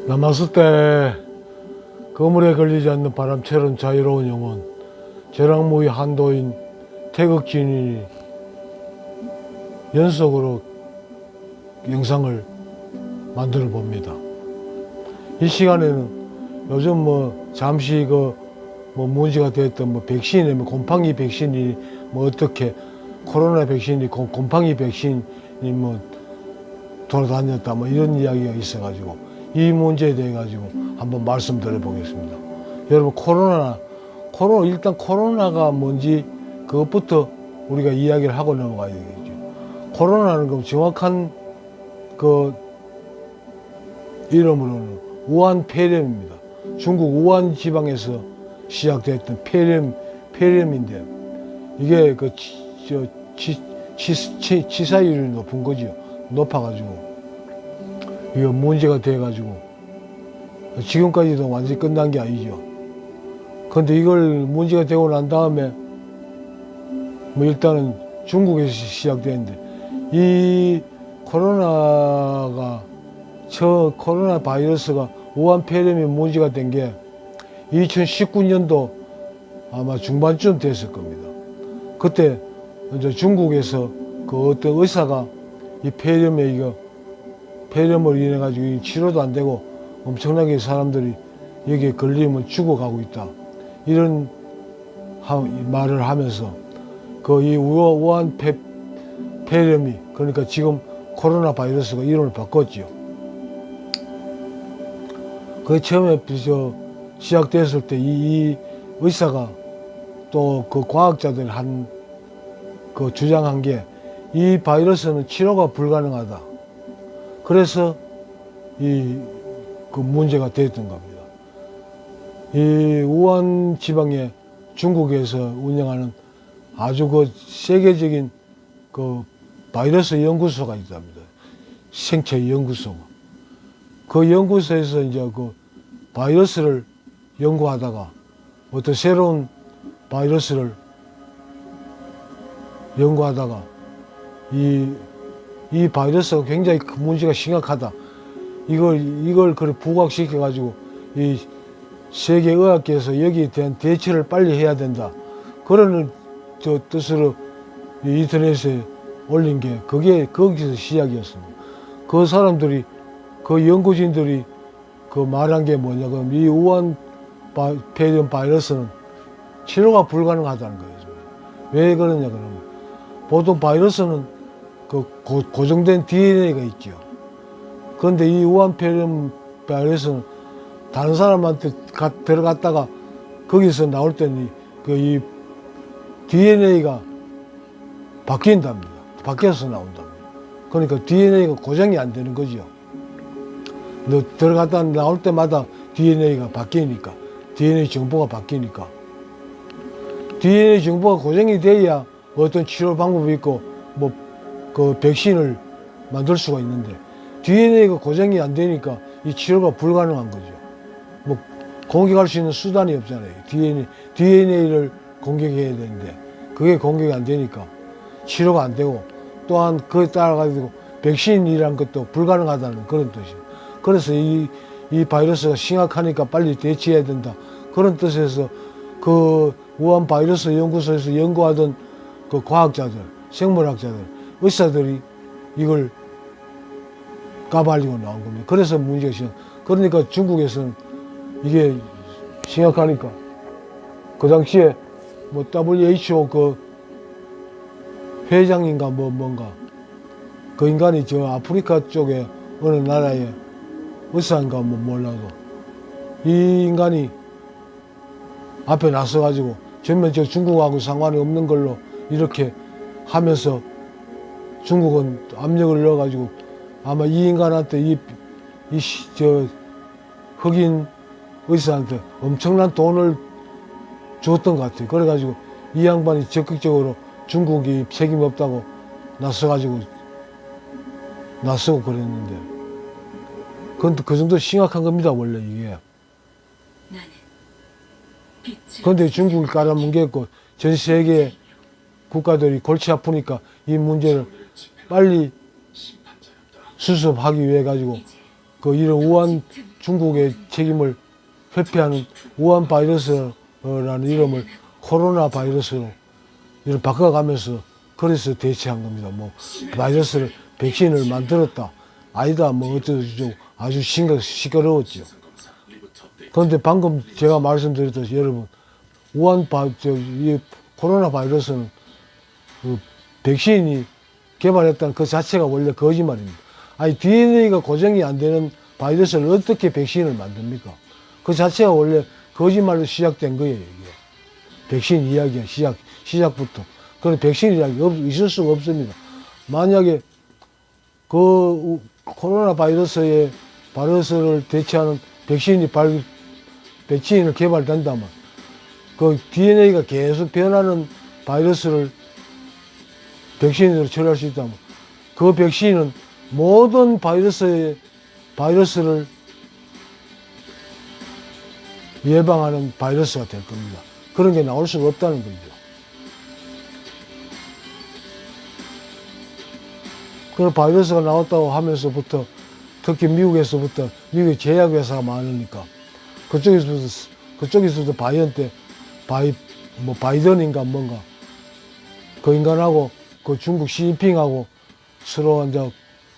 남았을 때 거물에 걸리지 않는 바람처럼 자유로운 영혼, 저랑무의 한도인 태극진이 연속으로 영상을 만들어 봅니다. 이 시간에는 요즘 잠시 문제가 됐던 백신이 곰팡이 백신이 어떻게 코로나 백신이 곰팡이 백신이 돌아다녔다 이런 이야기가 있어가지고 이 문제에 대해 가지고 한번 말씀드려 보겠습니다. 여러분 일단 코로나가 뭔지 그것부터 우리가 이야기를 하고 넘어가야 되겠죠. 코로나는 그 정확한 그 이름으로는 우한 폐렴입니다. 중국 우한 지방에서 시작됐던 폐렴인데 이게 그 치사율이 높은 거죠. 높아가지고 이거 문제가 돼가지고 지금까지도 완전히 끝난 게 아니죠. 근데 이걸 문제가 되고 난 다음에 일단은 중국에서 시작되는데 이 코로나 바이러스가 우한 폐렴이 문제가 된 게 2019년도 아마 중반쯤 됐을 겁니다. 그때 이제 중국에서 그 어떤 의사가 이 폐렴을 인해 가지고 치료도 안 되고 엄청나게 사람들이 여기에 걸리면 죽어가고 있다. 이런 말을 하면서 그 이 우한 폐렴이 그러니까 지금 코로나 바이러스가 이름을 바꿨지요. 그 처음에 시작됐을 때 이 의사가 또 그 과학자들 주장한 게 이 바이러스는 치료가 불가능하다. 그래서 그 문제가 됐던 겁니다. 이 우한 지방에 중국에서 운영하는 아주 그 세계적인 그 바이러스 연구소가 있답니다. 생체 연구소가. 그 연구소에서 이제 그 바이러스를 연구하다가 어떤 새로운 바이러스를 연구하다가 이 바이러스가 굉장히 큰 문제가 심각하다. 이걸 그래 부각시켜 가지고 이 세계의학계에서 여기에 대한 대처를 빨리 해야 된다. 그런 뜻으로 인터넷에 올린 게 그게 거기서 시작이었습니다. 그 사람들이 그 연구진들이 그 말한 게 뭐냐 그럼 이 우한 폐렴 바이러스는 치료가 불가능하다는 거예요. 왜 그러냐 그러면 보통 바이러스는 그 고정된 DNA가 있죠. 그런데 이 우한 폐렴 바이러스는 다른 사람한테 들어갔다가 거기서 나올 때는 이 DNA가 바뀐답니다. 바뀌어서 나온답니다. 그러니까 DNA가 고정이 안 되는 거죠. 들어갔다 나올 때마다 DNA가 바뀌니까, DNA 정보가 바뀌니까. DNA 정보가 고정이 돼야 어떤 치료 방법이 있고, 그 백신을 만들 수가 있는데, DNA가 고정이 안 되니까 이 치료가 불가능한 거죠. 공격할 수 있는 수단이 없잖아요. DNA를 공격해야 되는데, 그게 공격이 안 되니까 치료가 안 되고, 또한 그에 따라가지고 백신이란 것도 불가능하다는 그런 뜻이에요. 그래서 이 바이러스가 심각하니까 빨리 대처해야 된다. 그런 뜻에서 그 우한 바이러스 연구소에서 연구하던 그 과학자들, 생물학자들, 의사들이 이걸 까발리고 나온 겁니다. 그래서 문제가 그러니까 중국에서는 이게 심각하니까 그 당시에 WHO 그 회장인가 뭔가 그 인간이 저 아프리카 쪽에 어느 나라에 의사인가 몰라도 이 인간이 앞에 나서가지고 전면 저 중국하고 상관이 없는 걸로 이렇게 하면서 중국은 압력을 넣어가지고 아마 이 인간한테 저 흑인 의사한테 엄청난 돈을 줬던 것 같아요. 그래가지고 이 양반이 적극적으로 중국이 책임 없다고 나서고 그랬는데 그건 그 정도 심각한 겁니다. 원래 이게. 그런데 중국이 깔아뭉개고 전 세계 국가들이 골치 아프니까 이 문제를 빨리 수습하기 위해 가지고 그 이런 우한 중국의 책임을 회피하는 우한 바이러스라는 이름을 코로나 바이러스로 이를 바꿔가면서 그래서 대체한 겁니다. 뭐 바이러스를 백신을 만들었다 아니다 뭐 어쩌고 아주 시끄러웠죠. 그런데 방금 제가 말씀드렸듯이 여러분 이 코로나 바이러스는 그 백신이 개발했다는 그 자체가 원래 거짓말입니다. 아니 DNA가 고정이 안 되는 바이러스를 어떻게 백신을 만듭니까? 그 자체가 원래 거짓말로 시작된 거예요. 이게. 백신 이야기가 시작부터. 그런 백신 이야기 있을 수가 없습니다. 만약에 그 코로나 바이러스를 대체하는 백신을 개발된다면 그 DNA가 계속 변하는 바이러스를 백신으로 처리할 수 있다면 그 백신은 모든 바이러스를 예방하는 바이러스가 될 겁니다. 그런 게 나올 수가 없다는 거죠. 그 바이러스가 나왔다고 하면서부터 특히 미국에서부터 미국의 제약회사가 많으니까 그쪽에서도 바이든인가 뭔가 그 인간하고 그 중국 시진핑하고 서로 이제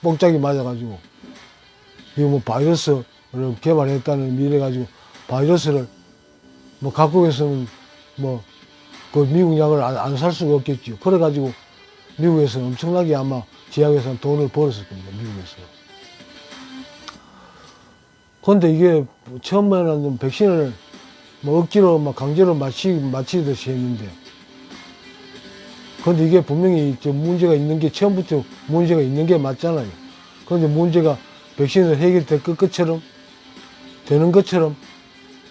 뽕짝이 맞아가지고 이거 뭐 바이러스를 개발했다는 미래가지고 바이러스를 뭐 각국에서는 뭐 그 미국 약을 안 살 수가 없겠죠. 그래가지고 미국에서는 엄청나게 아마 제약회사는 돈을 벌었을 겁니다. 미국에서. 그런데 이게 처음에는 백신을 뭐 억지로 막 강제로 맞히듯이 했는데 그런데 이게 분명히 문제가 있는 게 처음부터 문제가 있는 게 맞잖아요. 그런데 문제가 백신을 해결될 것처럼 되는 것처럼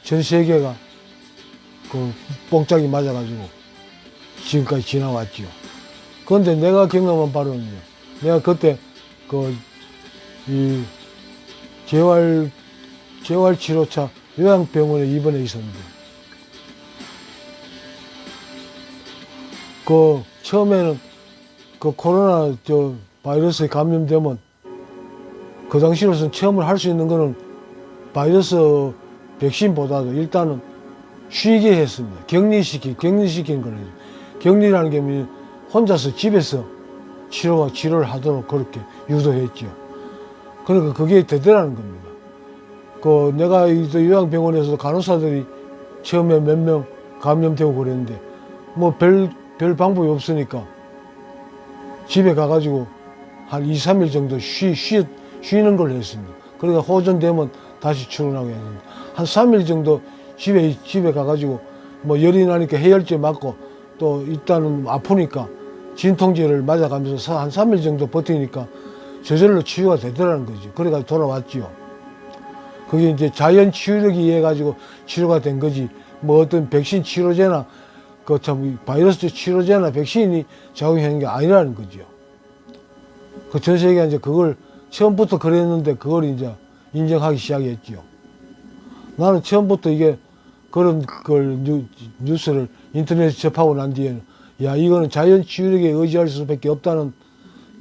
전 세계가 그 뽕짝이 맞아가지고 지금까지 지나왔죠. 그런데 내가 경험한 바로는요. 내가 그때 이 재활치료차 요양병원에 입원해 있었는데 그 처음에는 그 코로나 바이러스에 감염되면 그 당시로서는 처음을 할 수 있는 거는 바이러스 백신보다도 일단은 쉬게 했습니다. 격리시킨 거예요. 격리라는 게 뭐냐, 혼자서 집에서 치료를 하도록 그렇게 유도했죠. 그러니까 그게 되더라는 겁니다. 내가 이 요양병원에서 간호사들이 처음에 몇 명 감염되고 그랬는데 뭐 별 방법이 없으니까 집에 가가지고 한 2, 3일 정도 쉬는 걸 했습니다. 그러니까 호전되면 다시 출근하고 했는데 한 3일 정도 집에 가가지고 뭐 열이 나니까 해열제 맞고 또 일단은 아프니까 진통제를 맞아가면서 한 3일 정도 버티니까 저절로 치유가 되더라는 거죠. 그래가지고 돌아왔지요. 그게 이제 자연 치유력에 의해 가지고 치료가 된 거지 뭐 어떤 백신 치료제나 바이러스 치료제나 백신이 작용하는 게 아니라는 거죠. 그 전 세계가 이제 그걸 처음부터 그랬는데 그걸 이제 인정하기 시작했지요. 나는 처음부터 이게 그런 뉴스를 인터넷에 접하고 난 뒤에는 야 이거는 자연 치유력에 의지할 수밖에 없다는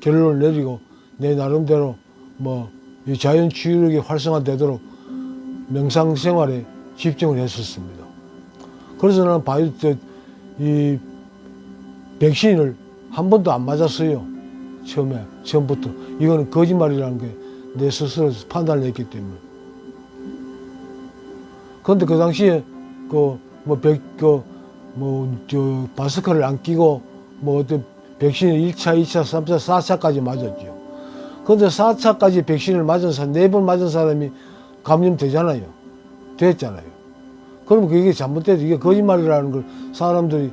결론을 내리고 내 나름대로 뭐 이 자연 치유력이 활성화되도록 명상 생활에 집중을 했었습니다. 그래서 나는 이 백신을 한 번도 안 맞았어요. 처음부터 이거는 거짓말이라는 게 내 스스로 판단을 했기 때문에. 그런데 그 당시에 마스크를 안 끼고 뭐 어떤 백신을 1차, 2차, 3차, 4차까지 맞았죠. 그런데 4차까지 백신을 맞은 사람, 4번 맞은 사람이 감염되잖아요. 됐잖아요. 그러면 그게 잘못돼도 이게 거짓말이라는 걸 사람들이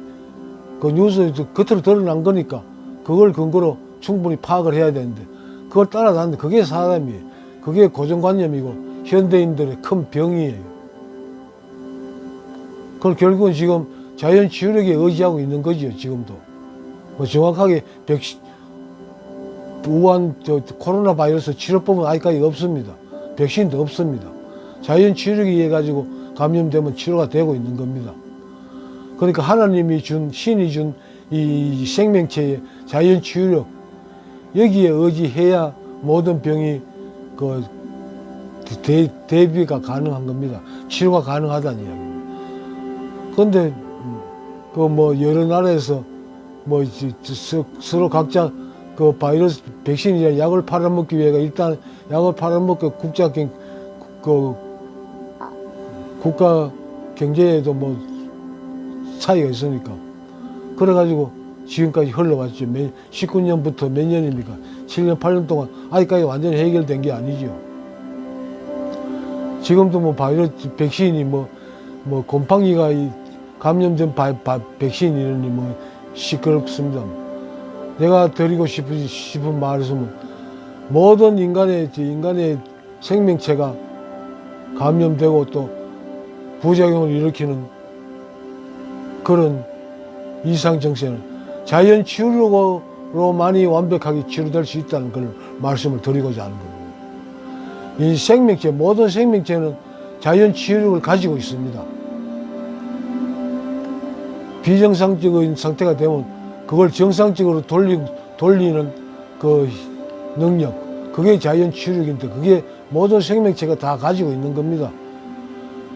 그 뉴스에 겉으로 드러난 거니까 그걸 근거로 충분히 파악을 해야 되는데 그걸 따라다니는데 그게 사람이에요. 그게 고정관념이고 현대인들의 큰 병이에요. 그걸 결국은 지금 자연 치유력에 의지하고 있는 거죠. 지금도. 뭐 정확하게 우한 코로나 바이러스 치료법은 아직까지 없습니다. 백신도 없습니다. 자연 치유력에 의해 가지고 감염되면 치료가 되고 있는 겁니다. 그러니까 하나님이 신이 준 이 생명체의 자연 치유력 여기에 의지해야 모든 병이 대비가 가능한 겁니다. 치료가 가능하다는 이야기입니다. 그런데 그 뭐 여러 나라에서 뭐 서로 각자 그 바이러스 백신이나 약을 팔아먹기 위해서 일단 약을 팔아먹고 국가 경제에도 뭐 차이가 있으니까 그래가지고 지금까지 흘러왔죠. 19년부터 몇 년입니까? 7년, 8년 동안 아직까지 완전히 해결된 게 아니죠. 지금도 뭐 바이러스 백신이 뭐 곰팡이가 감염된 백신이니 뭐 시끄럽습니다. 내가 드리고 싶은 말씀은 모든 인간의 생명체가 감염되고 또 부작용을 일으키는 그런 이상 증세는 자연 치유로만이 완벽하게 치료될 수 있다는 걸 말씀을 드리고자 하는 겁니다. 이 생명체, 모든 생명체는 자연 치유력을 가지고 있습니다. 비정상적인 상태가 되면 그걸 정상적으로 돌리는 그 능력, 그게 자연 치유력인데 그게 모든 생명체가 다 가지고 있는 겁니다.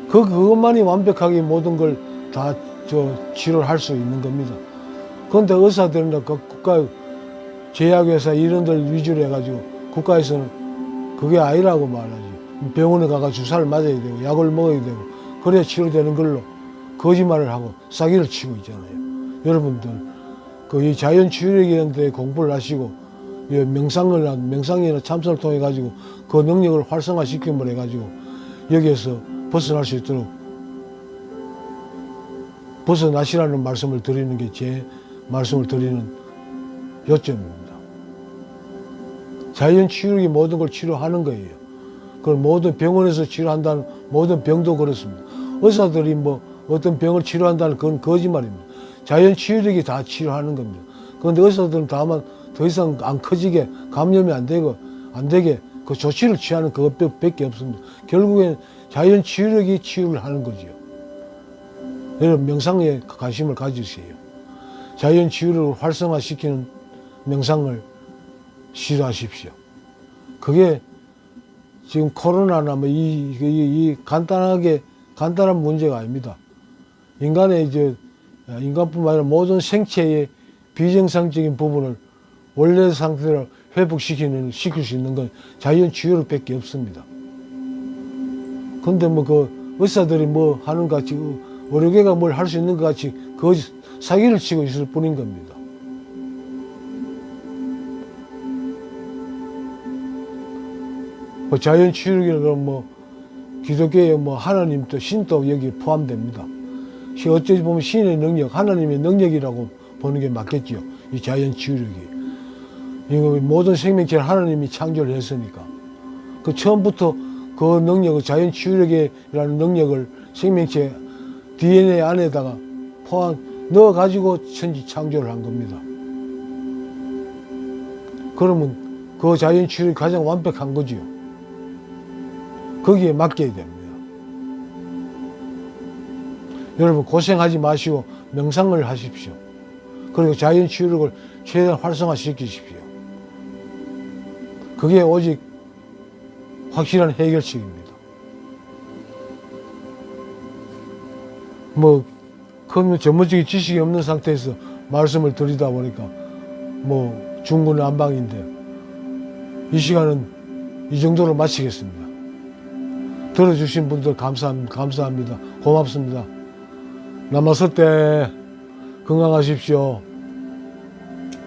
그것만이 완벽하게 모든 걸 다 치료를 할 수 있는 겁니다. 그런데 의사들이나 국가 제약회사 이런 들 위주로 해가지고 국가에서는 그게 아니라고 말하지. 병원에 가서 주사를 맞아야 되고 약을 먹어야 되고 그래야 치료되는 걸로 거짓말을 하고 사기를 치고 있잖아요. 여러분들 이 자연 치유력이라는 데 공부를 하시고 명상이나 참선을 통해 가지고 그 능력을 활성화시킴을 해가지고 여기에서 벗어날 수 있도록 벗어나시라는 말씀을 드리는 게 제 말씀을 드리는 요점입니다. 자연 치유력이 모든 걸 치료하는 거예요. 그걸 모든 병원에서 치료한다는 모든 병도 그렇습니다. 의사들이 뭐 어떤 병을 치료한다는 그건 거짓말입니다. 자연 치유력이 다 치료하는 겁니다. 그런데 의사들은 다만 더 이상 안 커지게 감염이 안 되게 그 조치를 취하는 그것밖에 없습니다. 결국엔 자연 치유력이 치유를 하는 거죠. 여러분 명상에 관심을 가지세요. 자연 치유력을 활성화시키는 명상을 시도하십시오. 그게 지금 코로나나 뭐 이 간단한 문제가 아닙니다. 인간뿐만 아니라 모든 생체의 비정상적인 부분을 원래 상태로 시킬 수 있는 건 자연 치유력밖에 없습니다. 근데 뭐 그 의사들이 뭐 하는 것 같이 의료계가 뭘 할 수 있는 것 같이 그 사기를 치고 있을 뿐인 겁니다. 뭐 자연 치유력이라는 뭐 기독교의 뭐 하나님도 신도 여기 포함됩니다. 어찌 보면 신의 능력, 하나님의 능력이라고 보는 게 맞겠죠. 이 자연 치유력이. 이거 모든 생명체를 하나님이 창조를 했으니까. 그 처음부터 그 능력을, 자연 치유력이라는 능력을 생명체 DNA 안에다가 넣어가지고 천지 창조를 한 겁니다. 그러면 그 자연 치유력이 가장 완벽한 거죠. 거기에 맡겨야 됩니다. 여러분 고생하지 마시고 명상을 하십시오. 그리고 자연 치유력을 최대한 활성화시키십시오. 그게 오직 확실한 해결책입니다. 뭐 전문적인 지식이 없는 상태에서 말씀을 드리다 보니까 뭐 중구난방인데 이 시간은 이 정도로 마치겠습니다. 들어주신 분들 감사합니다. 고맙습니다. 남았을 때 건강하십시오.